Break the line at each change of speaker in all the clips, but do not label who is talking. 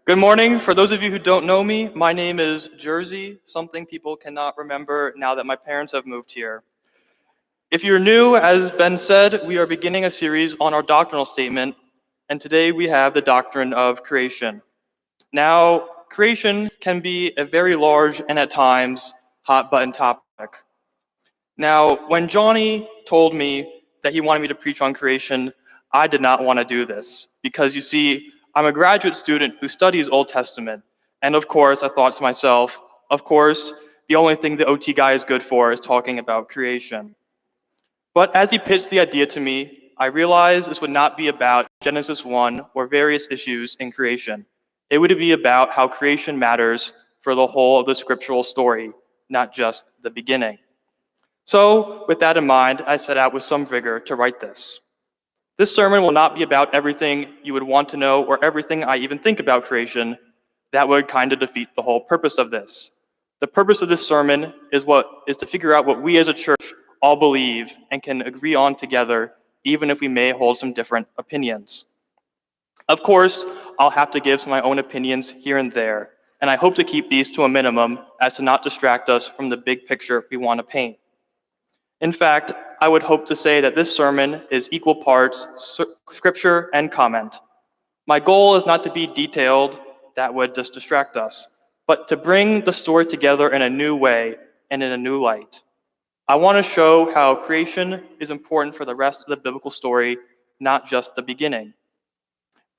Good morning. For those of you who don't know me, my name is Jersey, something people cannot remember now that my parents have moved here. If you're new, as Ben said, we are beginning a series on our doctrinal statement, and today we have the Doctrine of Creation. Now, creation can be a very large and at times hot-button topic. Now, when Johnny told me that he wanted me to preach on creation, I did not want to do this because, you see, I'm a graduate student who studies Old Testament, and of course, I thought to myself, of course, the only thing the OT guy is good for is talking about creation. But as he pitched the idea to me, I realized this would not be about Genesis 1 or various issues in creation. It would be about how creation matters for the whole of the scriptural story, not just the beginning. So, with that in mind, I set out with some vigor to write this. This sermon will not be about everything you would want to know or everything I even think about creation. That would kind of defeat the whole purpose of this. The purpose of this sermon is to figure out what we as a church all believe and can agree on together, even if we may hold some different opinions. Of course, I'll have to give some of my own opinions here and there, and I hope to keep these to a minimum as to not distract us from the big picture we want to paint. In fact, I would hope to say that this sermon is equal parts scripture and comment. My goal is not to be detailed, that would just distract us, but to bring the story together in a new way and in a new light. I want to show how creation is important for the rest of the biblical story, not just the beginning.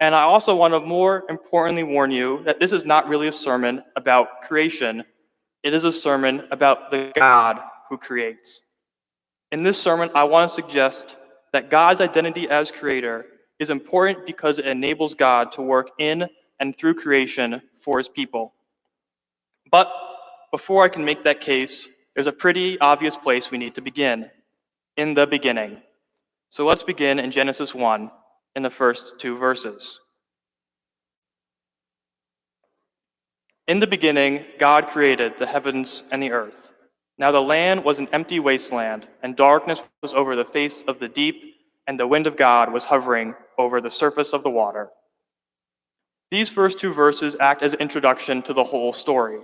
And I also want to more importantly warn you that this is not really a sermon about creation. It is a sermon about the God who creates. In this sermon, I want to suggest that God's identity as creator is important because it enables God to work in and through creation for his people. But before I can make that case, there's a pretty obvious place we need to begin, in the beginning. So let's begin in Genesis 1, in the first 2 verses. In the beginning, God created the heavens and the earth. Now the land was an empty wasteland, and darkness was over the face of the deep, and the wind of God was hovering over the surface of the water. These first 2 verses act as an introduction to the whole story.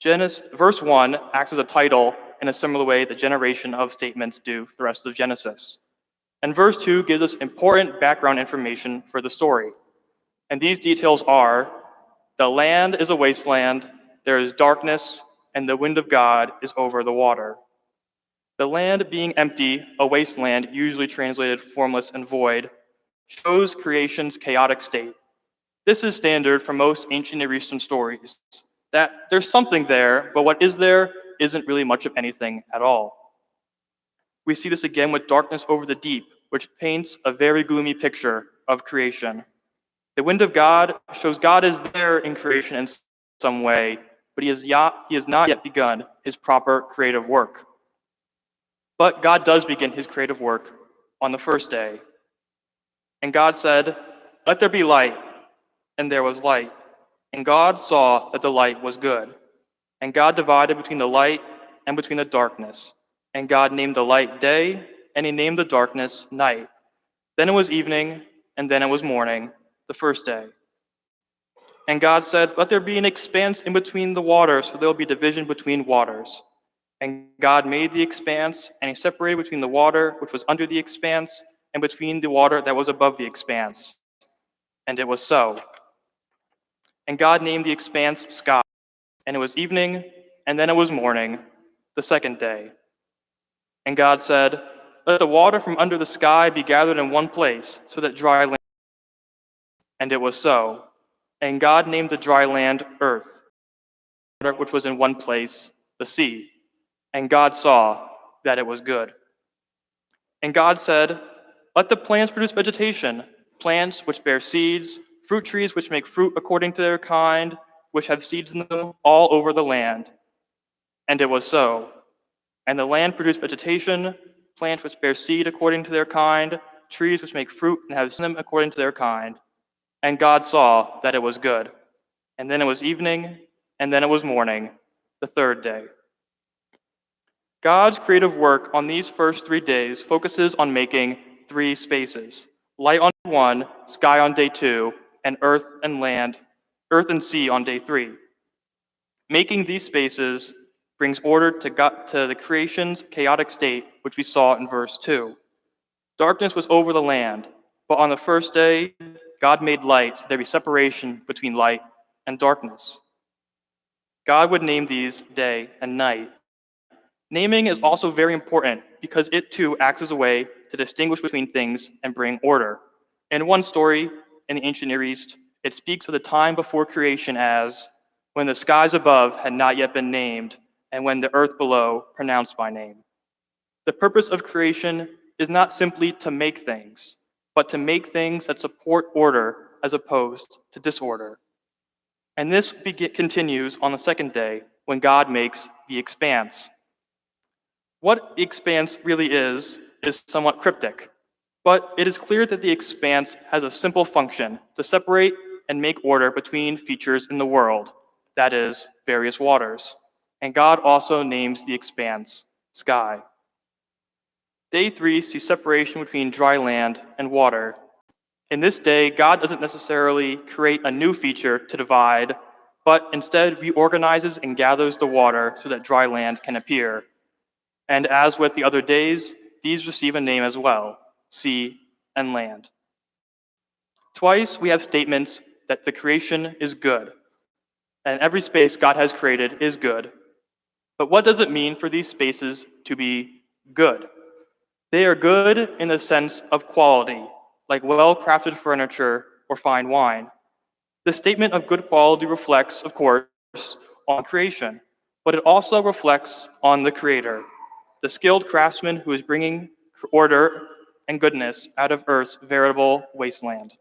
Verse 1 acts as a title in a similar way the generation of statements do the rest of Genesis. And verse 2 gives us important background information for the story. And these details are, the land is a wasteland, there is darkness, and the wind of God is over the water. The land being empty, a wasteland, usually translated formless and void, shows creation's chaotic state. This is standard for most ancient Near Eastern stories, that there's something there, but what is there isn't really much of anything at all. We see this again with darkness over the deep, which paints a very gloomy picture of creation. The wind of God shows God is there in creation in some way, but he has not yet begun his proper creative work. But God does begin his creative work on the first day. And God said, "Let there be light," and there was light. And God saw that the light was good. And God divided between the light and between the darkness. And God named the light day, and he named the darkness night. Then it was evening, and then it was morning, the first day. And God said, "Let there be an expanse in between the waters, so there will be division between waters." And God made the expanse, and he separated between the water which was under the expanse and between the water that was above the expanse. And it was so. And God named the expanse sky. And it was evening, and then it was morning, the second day. And God said, "Let the water from under the sky be gathered in one place, so that dry land." And it was so. And God named the dry land earth, which was in one place, the sea. And God saw that it was good. And God said, "Let the plants produce vegetation, plants which bear seeds, fruit trees which make fruit according to their kind, which have seeds in them all over the land." And it was so. And the land produced vegetation, plants which bear seed according to their kind, trees which make fruit and have seeds in them according to their kind. And God saw that it was good. And then it was evening, and then it was morning, the third day. God's creative work on these first 3 days focuses on making 3 spaces: light on day 1, sky on day 2, and earth and land earth and sea on day 3. Making these spaces brings order to the creation's chaotic state, which we saw in verse 2. Darkness was over the land, but on the first day, God made light so there be separation between light and darkness. God would name these day and night. Naming is also very important because it too acts as a way to distinguish between things and bring order. In one story in the ancient Near East, it speaks of the time before creation as when the skies above had not yet been named and when the earth below pronounced by name. The purpose of creation is not simply to make things, but to make things that support order as opposed to disorder. And this continues on the second day when God makes the expanse. What the expanse really is somewhat cryptic, but it is clear that the expanse has a simple function to separate and make order between features in the world, that is, various waters. And God also names the expanse sky. Day 3 sees separation between dry land and water. In this day, God doesn't necessarily create a new feature to divide, but instead reorganizes and gathers the water so that dry land can appear. And as with the other days, these receive a name as well, sea and land. Twice we have statements that the creation is good, and every space God has created is good. But what does it mean for these spaces to be good? They are good in the sense of quality, like well-crafted furniture or fine wine. The statement of good quality reflects, of course, on creation, but it also reflects on the Creator, the skilled craftsman who is bringing order and goodness out of earth's veritable wasteland.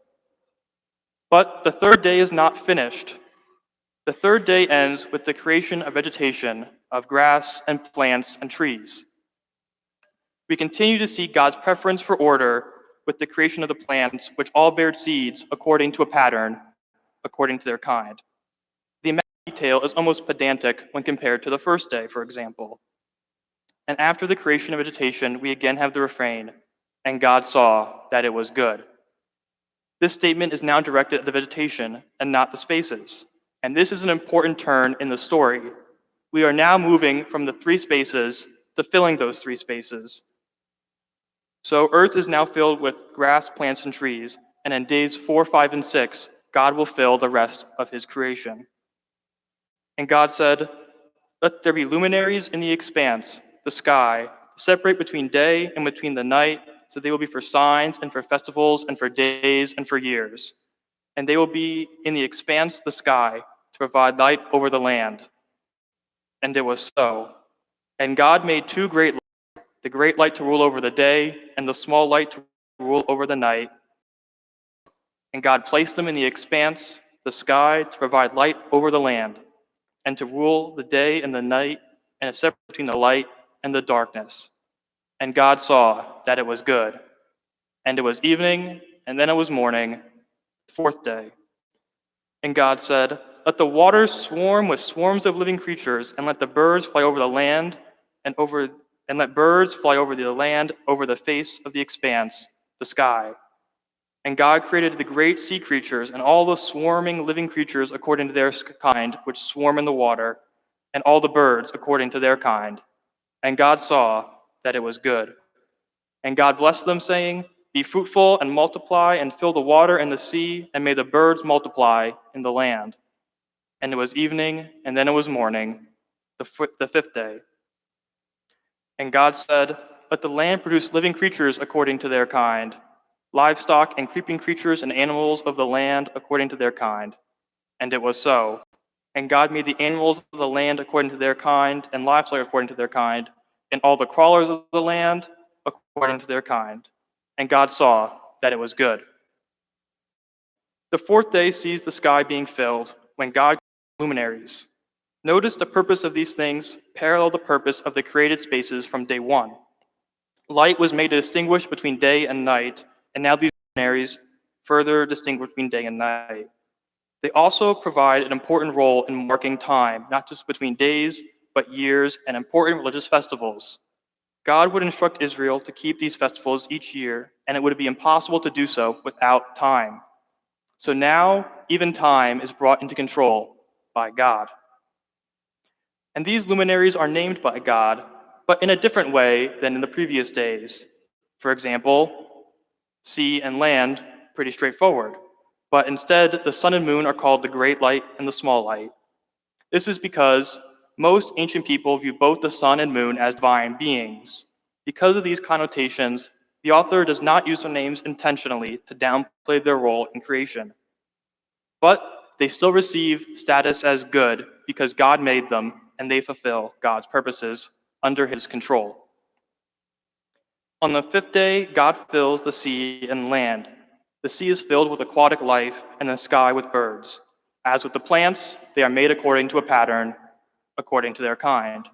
But the third day is not finished. The third day ends with the creation of vegetation, of grass and plants and trees. We continue to see God's preference for order with the creation of the plants, which all bear seeds according to a pattern, according to their kind. The amount of detail is almost pedantic when compared to the first day, for example. And after the creation of vegetation, we again have the refrain, and God saw that it was good. This statement is now directed at the vegetation and not the spaces. And this is an important turn in the story. We are now moving from the 3 spaces to filling those 3 spaces. So earth is now filled with grass, plants, and trees, and in days 4, 5, and 6, God will fill the rest of his creation. And God said, "Let there be luminaries in the expanse, the sky, separate between day and between the night, so they will be for signs and for festivals and for days and for years. And they will be in the expanse, the sky, to provide light over the land." And it was so. And God made 2 great lights, the great light to rule over the day and the small light to rule over the night. And God placed them in the expanse, the sky, to provide light over the land, and to rule the day and the night, and to separate between the light and the darkness. And God saw that it was good. And it was evening, and then it was morning, the 4th day. And God said, "Let the waters swarm with swarms of living creatures, and let the birds fly over the land, and let birds fly over the land over the face of the expanse, the sky." And God created the great sea creatures and all the swarming living creatures according to their kind, which swarm in the water, and all the birds according to their kind. And God saw that it was good. And God blessed them, saying, "Be fruitful and multiply, and fill the water and the sea, and may the birds multiply in the land." And it was evening, and then it was morning, the 5th day. And God said, "Let the land produce living creatures according to their kind, livestock and creeping creatures and animals of the land according to their kind." And it was so. And God made the animals of the land according to their kind, and livestock according to their kind, and all the crawlers of the land according to their kind. And God saw that it was good. The 4th day sees the sky being filled when God created luminaries. Notice the purpose of these things parallel the purpose of the created spaces from day 1. Light was made to distinguish between day and night, and now these luminaries further distinguish between day and night. They also provide an important role in marking time, not just between days, but years and important religious festivals. God would instruct Israel to keep these festivals each year, and it would be impossible to do so without time. So now even time is brought into control by God. And these luminaries are named by God, but in a different way than in the previous days. For example, sea and land, pretty straightforward. But instead, the sun and moon are called the great light and the small light. This is because most ancient people view both the sun and moon as divine beings. Because of these connotations, the author does not use their names intentionally to downplay their role in creation. But they still receive status as good because God made them and they fulfill God's purposes under his control. On the fifth day, God fills the sea and land. The sea is filled with aquatic life and the sky with birds. As with the plants, they are made according to a pattern, according to their kind.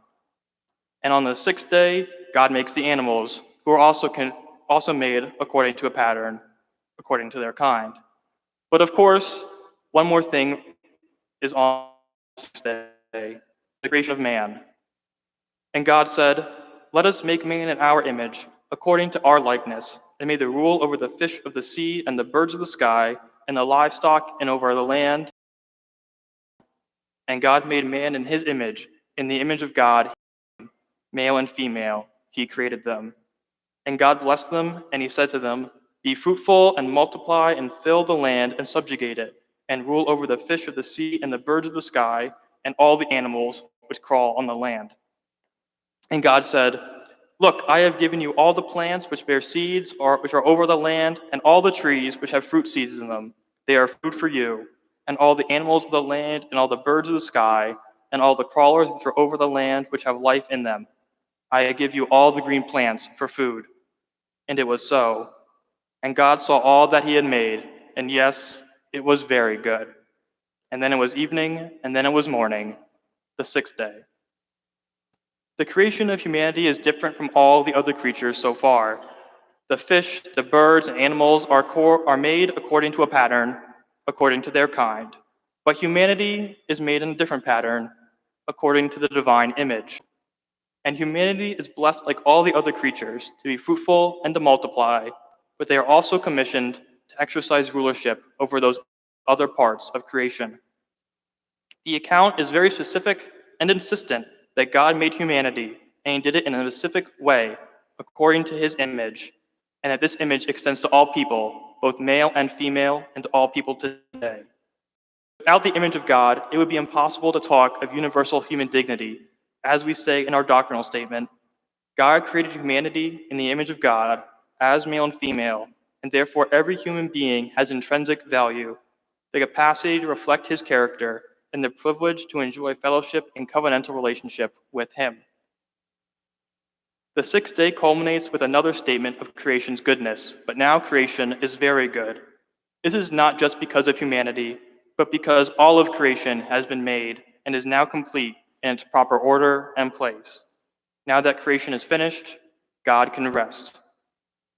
And on the sixth day, God makes the animals, who are also made according to a pattern, according to their kind. But of course, one more thing is on the sixth day, the creation of man. And God said, "Let us make man in our image, according to our likeness, and may they rule over the fish of the sea and the birds of the sky, and the livestock, and over the land." And God made man in his image. In the image of God, male and female, he created them. And God blessed them, and he said to them, "Be fruitful and multiply and fill the land and subjugate it, and rule over the fish of the sea and the birds of the sky and all the animals which crawl on the land." And God said, "Look, I have given you all the plants which bear seeds, or which are over the land, and all the trees which have fruit seeds in them. They are food for you, and all the animals of the land, and all the birds of the sky, and all the crawlers which are over the land, which have life in them. I give you all the green plants for food." And it was so. And God saw all that he had made, and yes, it was very good. And then it was evening, and then it was morning, the sixth day. The creation of humanity is different from all the other creatures so far. The fish, the birds, and animals are made according to a pattern, according to their kind. But humanity is made in a different pattern, according to the divine image. And humanity is blessed like all the other creatures to be fruitful and to multiply, but they are also commissioned to exercise rulership over those other parts of creation. The account is very specific and insistent that God made humanity, and he did it in a specific way, according to his image, and that this image extends to all people, both male and female, and to all people today. Without the image of God, it would be impossible to talk of universal human dignity. As we say in our doctrinal statement, God created humanity in the image of God, as male and female, and therefore every human being has intrinsic value, the capacity to reflect his character, and the privilege to enjoy fellowship and covenantal relationship with him. The sixth day culminates with another statement of creation's goodness, but now creation is very good. This is not just because of humanity, but because all of creation has been made and is now complete in its proper order and place. Now that creation is finished, God can rest.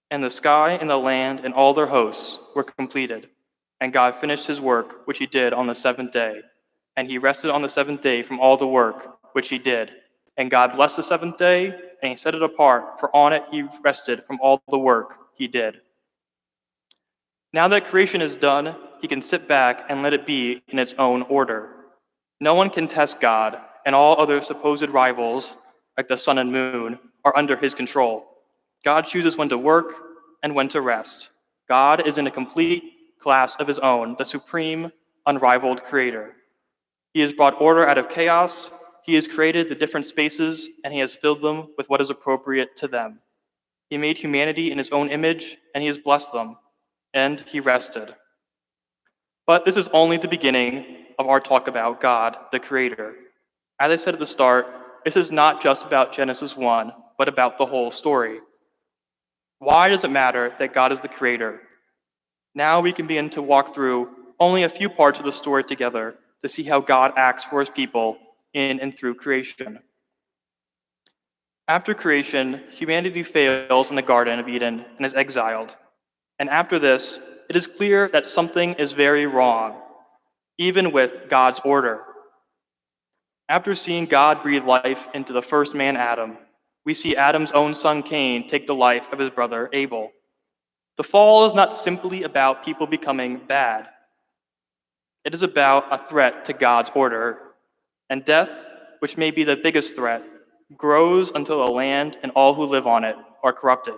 And the sky and the land and all their hosts were completed, and God finished his work which he did on the seventh day. And he rested on the seventh day from all the work which he did. And God blessed the seventh day, and he set it apart, for on it he rested from all the work he did. Now that creation is done, he can sit back and let it be in its own order. No one can test God, and all other supposed rivals, like the sun and moon, are under his control. God chooses when to work and when to rest. God is in a complete class of his own, the supreme, unrivaled creator. He has brought order out of chaos. He has created the different spaces, and he has filled them with what is appropriate to them. He made humanity in his own image, and he has blessed them, and he rested. But this is only the beginning of our talk about God, the creator. As I said at the start, this is not just about Genesis 1, but about the whole story. Why does it matter that God is the creator? Now we can begin to walk through only a few parts of the story together to see how God acts for his people in and through creation. After creation, humanity fails in the Garden of Eden and is exiled. And after this, it is clear that something is very wrong, even with God's order. After seeing God breathe life into the first man, Adam, we see Adam's own son, Cain, take the life of his brother, Abel. The fall is not simply about people becoming bad. It is about a threat to God's order. And death, which may be the biggest threat, grows until the land and all who live on it are corrupted.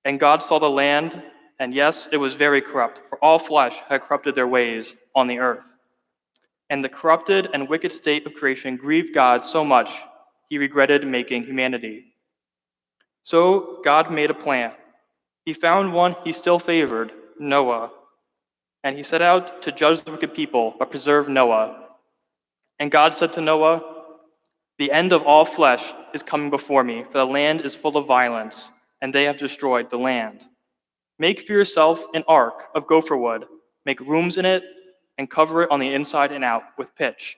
And God saw the land, and yes, it was very corrupt, for all flesh had corrupted their ways on the earth. And the corrupted and wicked state of creation grieved God so much, he regretted making humanity. So God made a plan. He found one he still favored, Noah, and he set out to judge the wicked people, but preserve Noah. And God said to Noah, "The end of all flesh is coming before me, for the land is full of violence, and they have destroyed the land. Make for yourself an ark of gopher wood, make rooms in it, and cover it on the inside and out with pitch.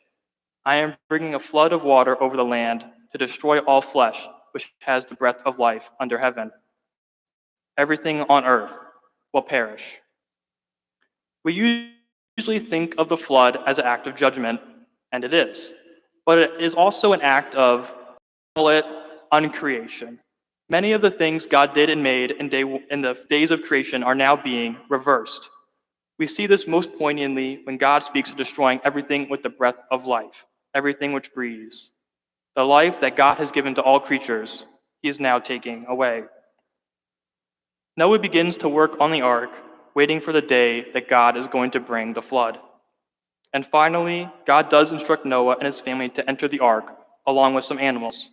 I am bringing a flood of water over the land to destroy all flesh which has the breath of life under heaven. Everything on earth will perish." We usually think of the flood as an act of judgment, and it is. But it is also an act of, call it, uncreation. Many of the things God did and made in the days of creation are now being reversed. We see this most poignantly when God speaks of destroying everything with the breath of life, everything which breathes. The life that God has given to all creatures, he is now taking away. Noah begins to work on the ark, waiting for the day that God is going to bring the flood. And finally, God does instruct Noah and his family to enter the ark, along with some animals.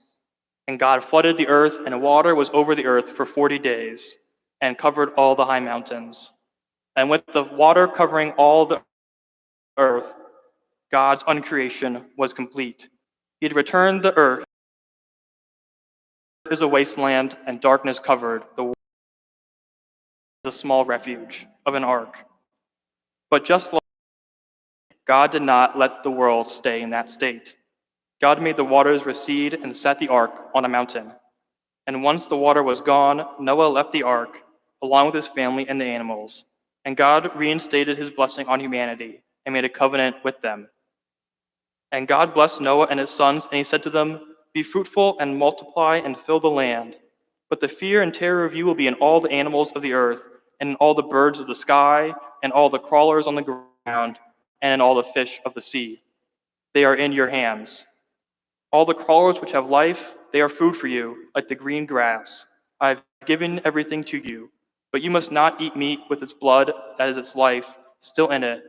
And God flooded the earth, and water was over the earth for 40 days, and covered all the high mountains. And with the water covering all the earth, God's uncreation was complete. He had returned the earth is a wasteland, and darkness covered the world, a small refuge of an ark. But just like God did not let the world stay in that state. God made the waters recede and set the ark on a mountain. And once the water was gone, Noah left the ark, along with his family and the animals. And God reinstated his blessing on humanity and made a covenant with them. And God blessed Noah and his sons, and he said to them, "Be fruitful and multiply and fill the land. But the fear and terror of you will be in all the animals of the earth, and in all the birds of the sky, and all the crawlers on the ground, and in all the fish of the sea. They are in your hands. All the crawlers which have life, they are food for you, like the green grass. I have given everything to you, but you must not eat meat with its blood, that is its life, still in it.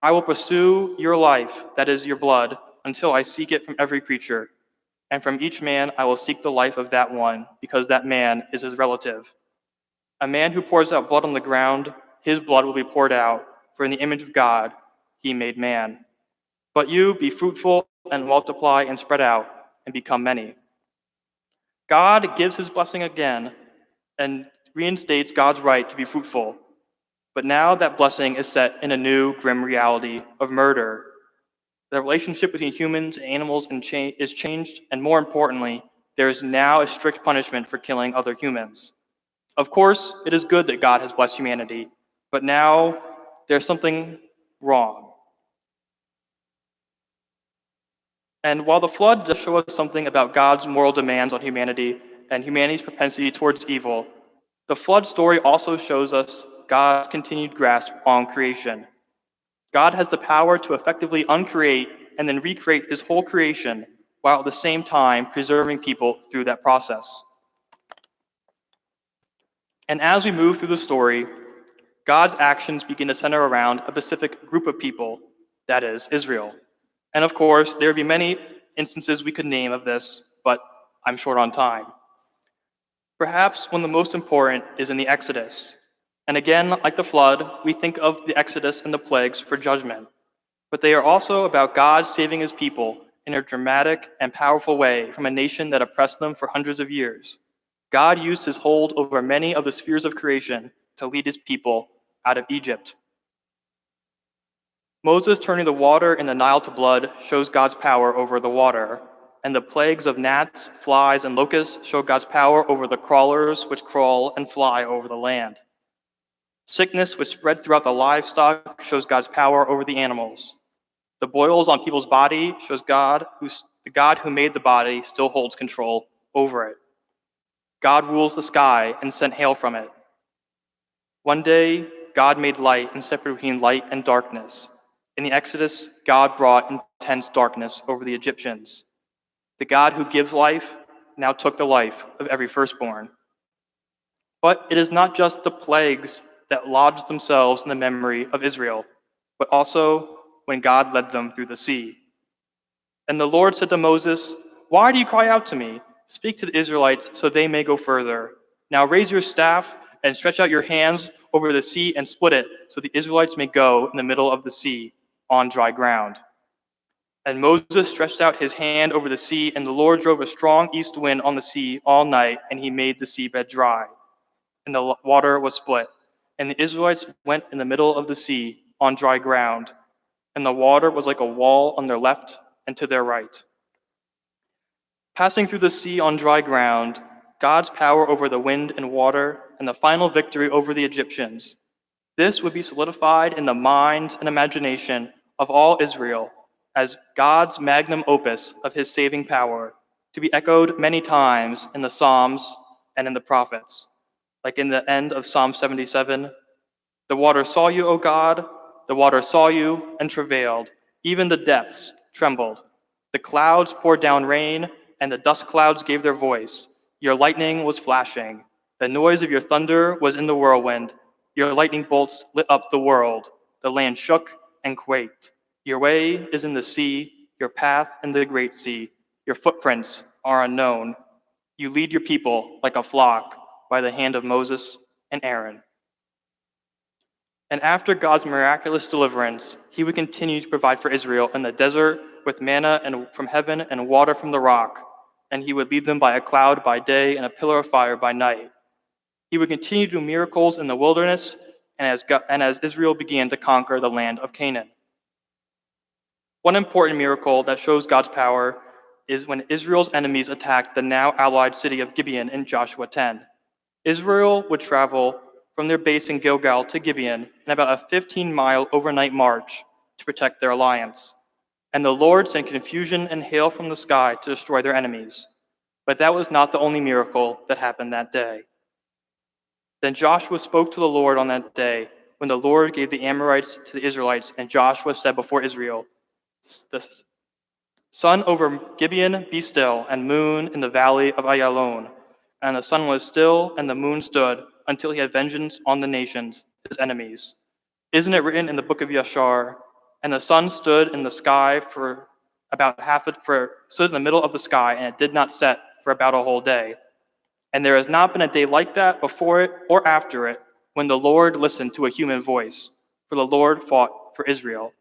I will pursue your life, that is your blood, until I seek it from every creature. And from each man I will seek the life of that one, because that man is his relative. A man who pours out blood on the ground, his blood will be poured out, for in the image of God he made man. But you, be fruitful and multiply and spread out and become many." God gives his blessing again and reinstates God's right to be fruitful. But now that blessing is set in a new grim reality of murder. The relationship between humans and animals is changed, and more importantly, there is now a strict punishment for killing other humans. Of course, it is good that God has blessed humanity, but now there's something wrong. And while the flood does show us something about God's moral demands on humanity and humanity's propensity towards evil, the flood story also shows us God's continued grasp on creation. God has the power to effectively uncreate and then recreate his whole creation, while at the same time preserving people through that process. And as we move through the story, God's actions begin to center around a specific group of people, that is, Israel. And of course, there would be many instances we could name of this, but I'm short on time. Perhaps one of the most important is in the Exodus. And again, like the flood, we think of the Exodus and the plagues for judgment. But they are also about God saving his people in a dramatic and powerful way from a nation that oppressed them for hundreds of years. God used his hold over many of the spheres of creation to lead his people out of Egypt. Moses turning the water in the Nile to blood shows God's power over the water, and the plagues of gnats, flies, and locusts show God's power over the crawlers which crawl and fly over the land. Sickness which spread throughout the livestock shows God's power over the animals. The boils on people's body shows the God who made the body still holds control over it. God rules the sky and sent hail from it. One day, God made light and separated between light and darkness. In the Exodus, God brought intense darkness over the Egyptians. The God who gives life now took the life of every firstborn. But it is not just the plagues that lodged themselves in the memory of Israel, but also when God led them through the sea. And the Lord said to Moses, "Why do you cry out to me? Speak to the Israelites so they may go further. Now raise your staff and stretch out your hands over the sea and split it, so the Israelites may go in the middle of the sea on dry ground." And Moses stretched out his hand over the sea, and the Lord drove a strong east wind on the sea all night, and he made the seabed dry. And the water was split. And the Israelites went in the middle of the sea on dry ground, and the water was like a wall on their left and to their right. Passing through the sea on dry ground, God's power over the wind and water, and the final victory over the Egyptians. This would be solidified in the minds and imagination of all Israel as God's magnum opus of his saving power, to be echoed many times in the Psalms and in the prophets. Like in the end of Psalm 77, "The water saw you, O God, the water saw you and travailed, even the depths trembled. The clouds poured down rain, and the dust clouds gave their voice. Your lightning was flashing. The noise of your thunder was in the whirlwind. Your lightning bolts lit up the world. The land shook and quaked. Your way is in the sea, your path in the great sea. Your footprints are unknown. You lead your people like a flock by the hand of Moses and Aaron." And after God's miraculous deliverance, he would continue to provide for Israel in the desert with manna from heaven and water from the rock, and he would lead them by a cloud by day and a pillar of fire by night. He would continue to do miracles in the wilderness and as Israel began to conquer the land of Canaan. One important miracle that shows God's power is when Israel's enemies attacked the now allied city of Gibeon in Joshua 10. Israel would travel from their base in Gilgal to Gibeon in about a 15-mile overnight march to protect their alliance. And the Lord sent confusion and hail from the sky to destroy their enemies. But that was not the only miracle that happened that day. Then Joshua spoke to the Lord on that day, when the Lord gave the Amorites to the Israelites, and Joshua said before Israel, "The sun over Gibeon be still, and moon in the valley of Ayalon." And the sun was still, and the moon stood, until he had vengeance on the nations, his enemies. Isn't it written in the book of Yashar? "And the sun stood in the sky for about stood in the middle of the sky, and it did not set for about a whole day. And there has not been a day like that before it or after it, when the Lord listened to a human voice, for the Lord fought for Israel."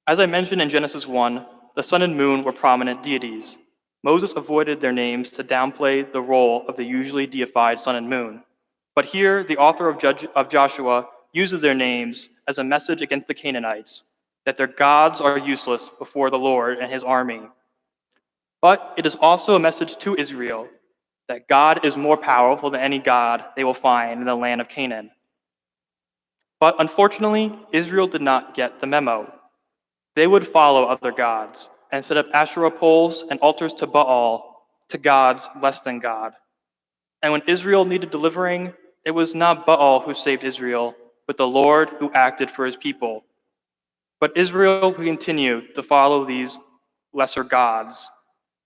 As I mentioned in Genesis 1, the sun and moon were prominent deities. Moses avoided their names to downplay the role of the usually deified sun and moon. But here, the author of Joshua uses their names as a message against the Canaanites, that their gods are useless before the Lord and his army. But it is also a message to Israel that God is more powerful than any god they will find in the land of Canaan. But unfortunately, Israel did not get the memo. They would follow other gods and set up Asherah poles and altars to Baal, to gods less than God. And when Israel needed delivering, it was not Baal who saved Israel, but the Lord who acted for his people. But Israel continued to follow these lesser gods.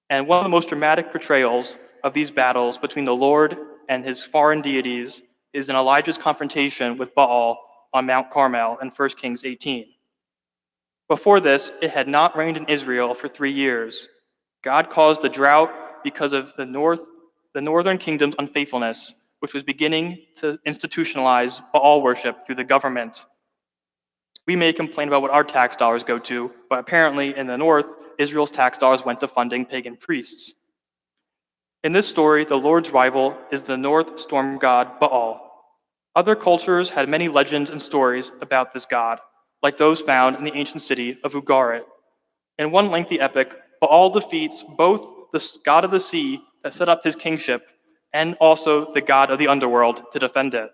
And one of the most dramatic portrayals of these battles between the Lord and his foreign deities is in Elijah's confrontation with Baal on Mount Carmel in 1 Kings 18. Before this, it had not rained in Israel for 3 years. God caused the drought because of the northern kingdom's unfaithfulness, which was beginning to institutionalize Baal worship through the government. We may complain about what our tax dollars go to, but apparently in the north, Israel's tax dollars went to funding pagan priests. In this story, the Lord's rival is the north storm god Baal. Other cultures had many legends and stories about this god, like those found in the ancient city of Ugarit. In one lengthy epic, Baal defeats both the god of the sea that set up his kingship and also the god of the underworld to defend it.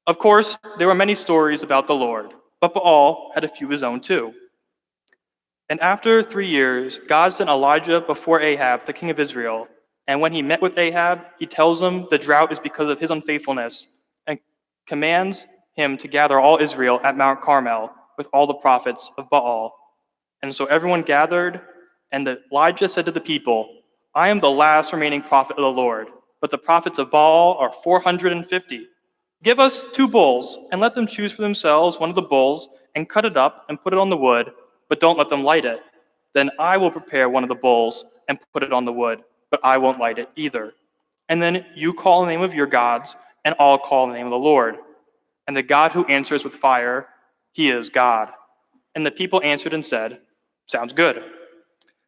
Of course, there were many stories about the Lord, but Baal had a few of his own too. And after 3 years, God sent Elijah before Ahab, the king of Israel. And when he met with Ahab, he tells him the drought is because of his unfaithfulness and commands him to gather all Israel at Mount Carmel with all the prophets of Baal. And so everyone gathered, and Elijah said to the people, I am the last remaining prophet of the Lord, but the prophets of Baal are 450. Give us 2 bulls, and let them choose for themselves one of the bulls, and cut it up and put it on the wood, but don't let them light it. Then I will prepare one of the bulls and put it on the wood, but I won't light it either. And then you call the name of your gods, and I'll call the name of the Lord. And the God who answers with fire, he is God. And the people answered and said, Sounds good.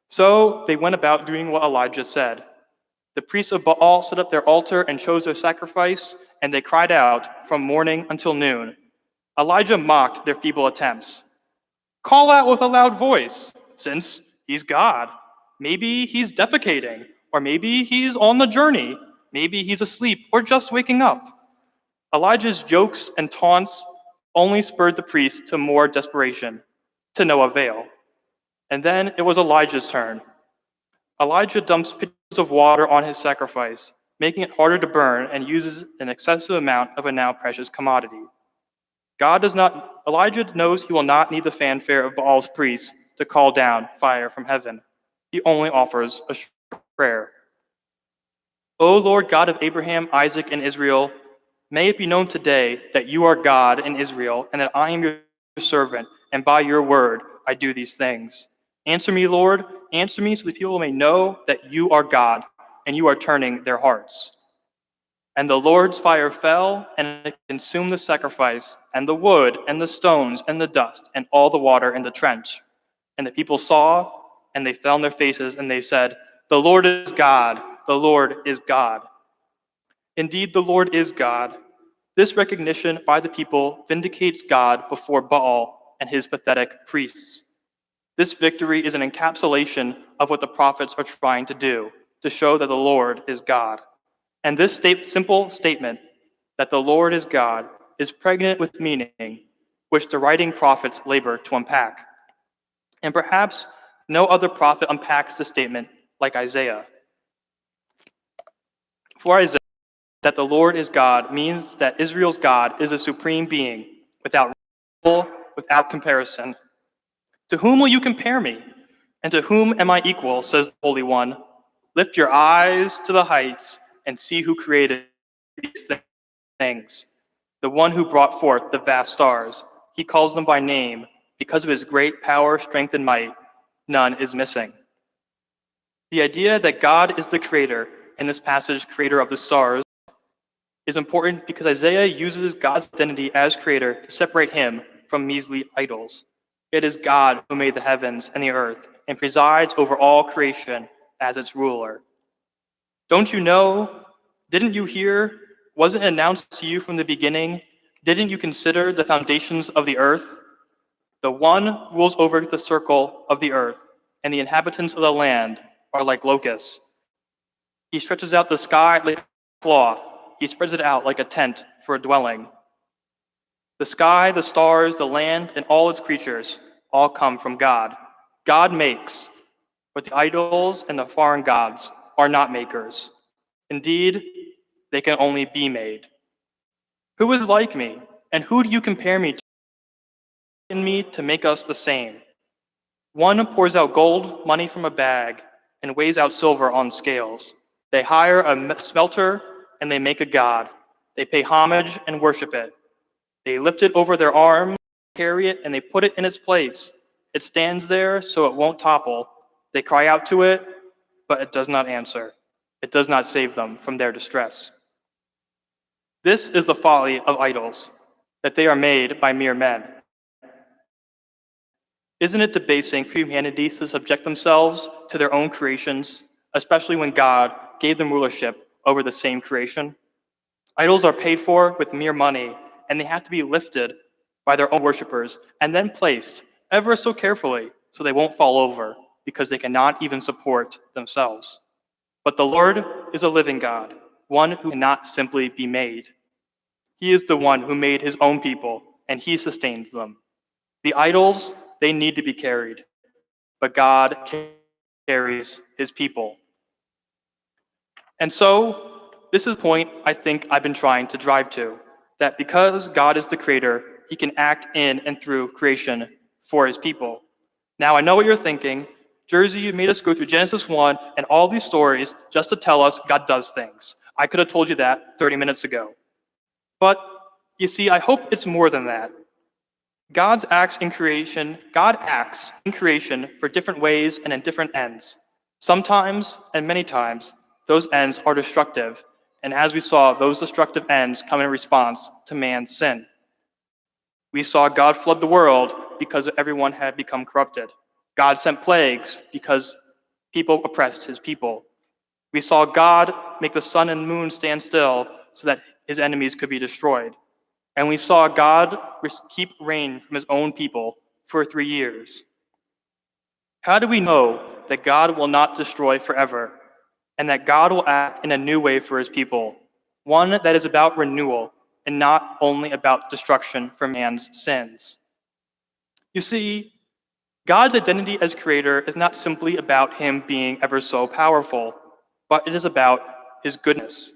So they went about doing what Elijah said. The priests of Baal set up their altar and chose their sacrifice, and they cried out from morning until noon. Elijah mocked their feeble attempts. Call out with a loud voice, since he's God. Maybe he's defecating, or maybe he's on the journey. Maybe he's asleep or just waking up. Elijah's jokes and taunts only spurred the priests to more desperation, to no avail. And then it was Elijah's turn. Elijah dumps pitchers of water on his sacrifice, making it harder to burn, and uses an excessive amount of a now precious commodity. Elijah knows he will not need the fanfare of Baal's priests to call down fire from heaven. He only offers a short prayer. O Lord God of Abraham, Isaac, and Israel, may it be known today that you are God in Israel, and that I am your servant, and by your word I do these things. Answer me, Lord, answer me, so the people may know that you are God, and you are turning their hearts. And the Lord's fire fell, and it consumed the sacrifice, and the wood, and the stones, and the dust, and all the water in the trench. And the people saw, and they fell on their faces, and they said, The Lord is God, the Lord is God. Indeed, the Lord is God. This recognition by the people vindicates God before Baal and his pathetic priests. This victory is an encapsulation of what the prophets are trying to do, to show that the Lord is God. And this simple statement, that the Lord is God, is pregnant with meaning, which the writing prophets labor to unpack. And perhaps no other prophet unpacks the statement like Isaiah. For Isaiah, that the Lord is God means that Israel's God is a supreme being, without rival, without comparison. To whom will you compare me? And to whom am I equal, says the Holy One. Lift your eyes to the heights and see who created these things. The one who brought forth the vast stars. He calls them by name. Because of his great power, strength, and might, none is missing. The idea that God is the creator, in this passage, creator of the stars, is important because Isaiah uses God's identity as creator to separate him from measly idols. It is God who made the heavens and the earth and presides over all creation as its ruler. Don't you know? Didn't you hear? Wasn't it announced to you from the beginning? Didn't you consider the foundations of the earth? The one rules over the circle of the earth, and the inhabitants of the land are like locusts. He stretches out the sky like a cloth. He spreads it out like a tent for a dwelling. The sky, the stars, the land, and all its creatures all come from God. God makes, but the idols and the foreign gods are not makers. Indeed, they can only be made. Who is like me, and who do you compare me to? In me to make us the same. One pours out gold, money from a bag, and weighs out silver on scales. They hire a smelter, and they make a god. They pay homage and worship it. They lift it over their arms, carry it, and they put it in its place. It stands there so it won't topple. They cry out to it, but it does not answer. It does not save them from their distress. This is the folly of idols, that they are made by mere men. Isn't it debasing for humanity to subject themselves to their own creations, especially when God gave them rulership over the same creation? Idols are paid for with mere money, and they have to be lifted by their own worshipers and then placed ever so carefully so they won't fall over because they cannot even support themselves. But the Lord is a living God, one who cannot simply be made. He is the one who made his own people, and he sustains them. The idols, they need to be carried, but God carries his people. And so, this is the point I think I've been trying to drive to. that because God is the creator, he can act in and through creation for his people. Now, I know what you're thinking. Jersey, you made us go through Genesis 1 and all these stories just to tell us God does things. I could have told you that 30 minutes ago. But you see, I hope it's more than that. God acts in creation for different ways and in different ends. Sometimes, and many times, those ends are destructive. And as we saw, those destructive ends come in response to man's sin. We saw God flood the world because everyone had become corrupted. God sent plagues because people oppressed his people. We saw God make the sun and moon stand still so that his enemies could be destroyed. And we saw God keep rain from his own people for 3 years. How do we know that God will not destroy forever and that God will act in a new way for his people, one that is about renewal and not only about destruction for man's sins? You see, God's identity as creator is not simply about him being ever so powerful, but it is about his goodness.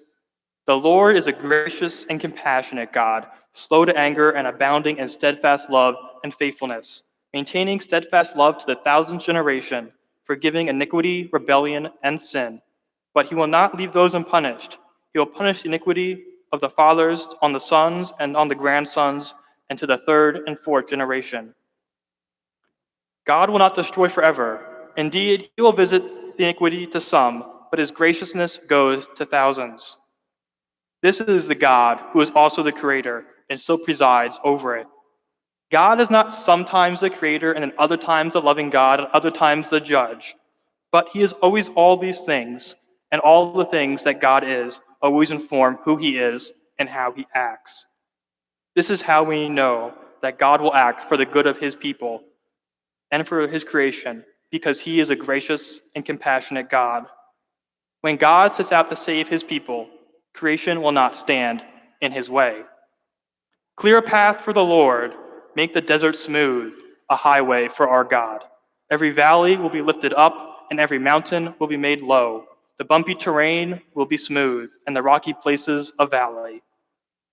The Lord is a gracious and compassionate God, slow to anger and abounding in steadfast love and faithfulness, maintaining steadfast love to the 1,000th generation, forgiving iniquity, rebellion, and sin. But he will not leave those unpunished. He will punish the iniquity of the fathers on the sons and on the grandsons, and to the 3rd and 4th generation. God will not destroy forever. Indeed, he will visit the iniquity to some, but his graciousness goes to thousands. This is the God who is also the creator and still presides over it. God is not sometimes the creator and then other times the loving God and other times the judge, but he is always all these things, and all the things that God is always inform who he is and how he acts. This is how we know that God will act for the good of his people and for his creation, because he is a gracious and compassionate God. When God sets out to save his people, creation will not stand in his way. Clear a path for the Lord, make the desert smooth, a highway for our God. Every valley will be lifted up, and every mountain will be made low. The bumpy terrain will be smooth, and the rocky places a valley.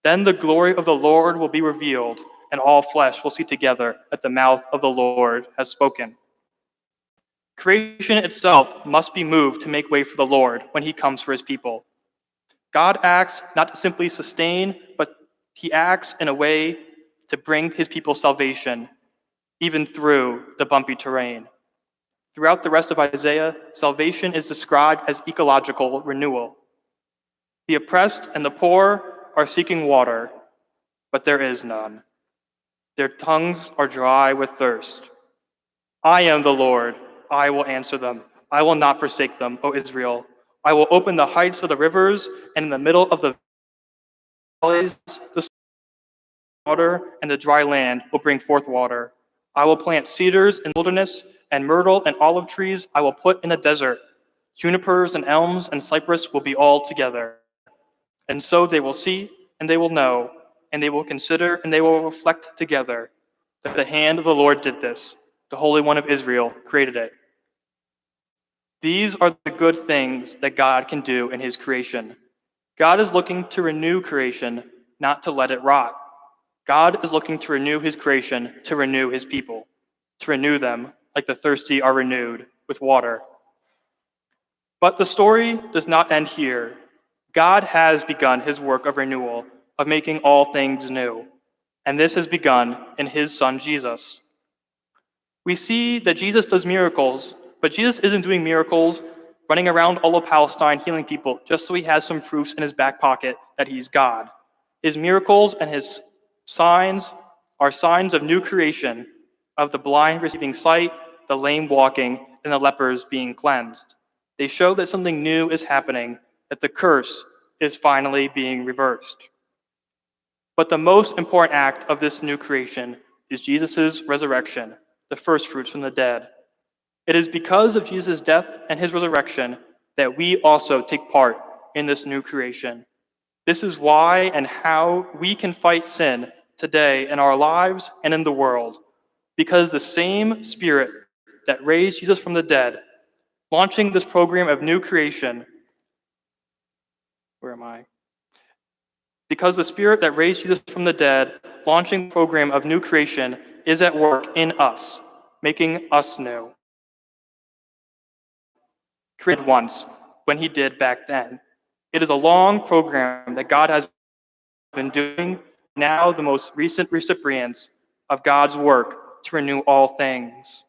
Then the glory of the Lord will be revealed, and all flesh will see together that the mouth of the Lord has spoken. Creation itself must be moved to make way for the Lord when he comes for his people. God acts not to simply sustain, but he acts in a way to bring his people salvation, even through the bumpy terrain. Throughout the rest of Isaiah, salvation is described as ecological renewal. The oppressed and the poor are seeking water, but there is none. Their tongues are dry with thirst. I am the Lord, I will answer them. I will not forsake them, O Israel. I will open the heights of the rivers, and in the middle of the valleys, the water and the dry land will bring forth water. I will plant cedars in the wilderness, and myrtle and olive trees I will put in the desert. Junipers and elms and cypress will be all together. And so they will see, and they will know, and they will consider, and they will reflect together that the hand of the Lord did this. The Holy One of Israel created it. These are the good things that God can do in his creation. God is looking to renew creation, not to let it rot. God is looking to renew his creation, to renew his people, to renew them like the thirsty are renewed with water. But the story does not end here. God has begun his work of renewal, of making all things new. And this has begun in his son, Jesus. We see that Jesus does miracles, but Jesus isn't doing miracles running around all of Palestine healing people just so he has some proofs in his back pocket that he's God. His miracles and his signs are signs of new creation, of the blind receiving sight, the lame walking, and the lepers being cleansed. They show that something new is happening, that the curse is finally being reversed. But the most important act of this new creation is Jesus' resurrection, the first fruits from the dead. It is because of Jesus' death and his resurrection that we also take part in this new creation. This is why and how we can fight sin today in our lives and in the world, because the same Spirit that raised Jesus from the dead, launching this program of new creation, Because the Spirit that raised Jesus from the dead, launching the program of new creation, is at work in us, making us new. Created once, when he did back then. It is a long program that God has been doing, now the most recent recipients of God's work to renew all things.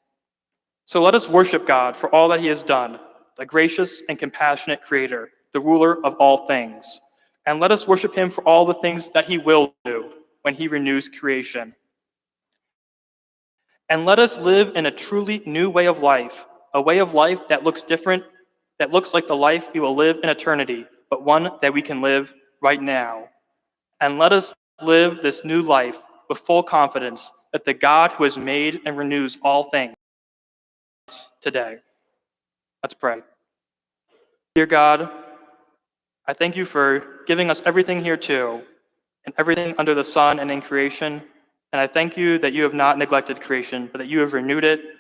So let us worship God for all that he has done, the gracious and compassionate Creator, the ruler of all things. And let us worship him for all the things that he will do when he renews creation. And let us live in a truly new way of life, a way of life that looks different, that looks like the life we will live in eternity, but one that we can live right now. And let us live this new life with full confidence that the God who has made and renews all things today. Let's pray. Dear God, I thank you for giving us everything here too, and everything under the sun and in creation. And I thank you that you have not neglected creation, but that you have renewed it